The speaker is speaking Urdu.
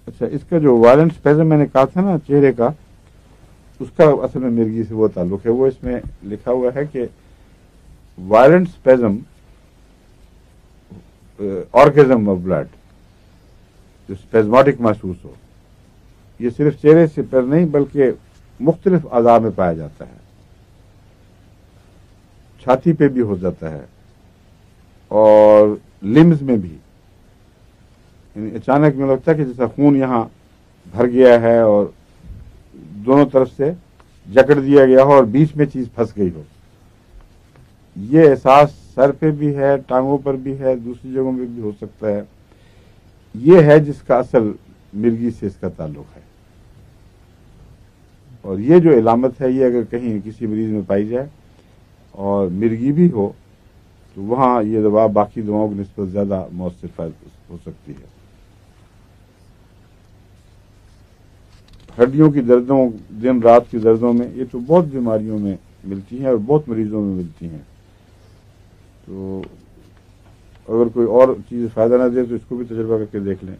اچھا، اس کا جو وائلنٹ اسپیزم میں نے کہا تھا نا چہرے کا، اس کا اصل میں مرگی سے وہ تعلق ہے. وہ اس میں لکھا ہوا ہے کہ وائلنٹ اسپیزم آرگزم آف بلڈ، جو اسپیزماٹک محسوس ہو، یہ صرف چہرے سے پر نہیں بلکہ مختلف اعضاء میں پایا جاتا ہے. چھاتی پہ بھی ہو جاتا ہے اور لمز میں بھی. یعنی اچانک میں لگتا ہے کہ جیسا خون یہاں بھر گیا ہے اور دونوں طرف سے جکڑ دیا گیا ہو اور بیچ میں چیز پھنس گئی ہو. یہ احساس سر پہ بھی ہے، ٹانگوں پر بھی ہے، دوسری جگہوں پہ بھی ہو سکتا ہے. یہ ہے جس کا اصل مرگی سے اس کا تعلق ہے. اور یہ جو علامت ہے، یہ اگر کہیں کسی مریض میں پائی جائے اور مرگی بھی ہو تو وہاں یہ دوا باقی دواؤں کی نسبت زیادہ مؤثر ہو سکتی ہے. ہڈیوں کی دردوں، دن رات کی دردوں میں، یہ تو بہت بیماریوں میں ملتی ہیں اور بہت مریضوں میں ملتی ہیں. تو اگر کوئی اور چیز فائدہ نہ دے تو اس کو بھی تجربہ کر کے دیکھ لیں.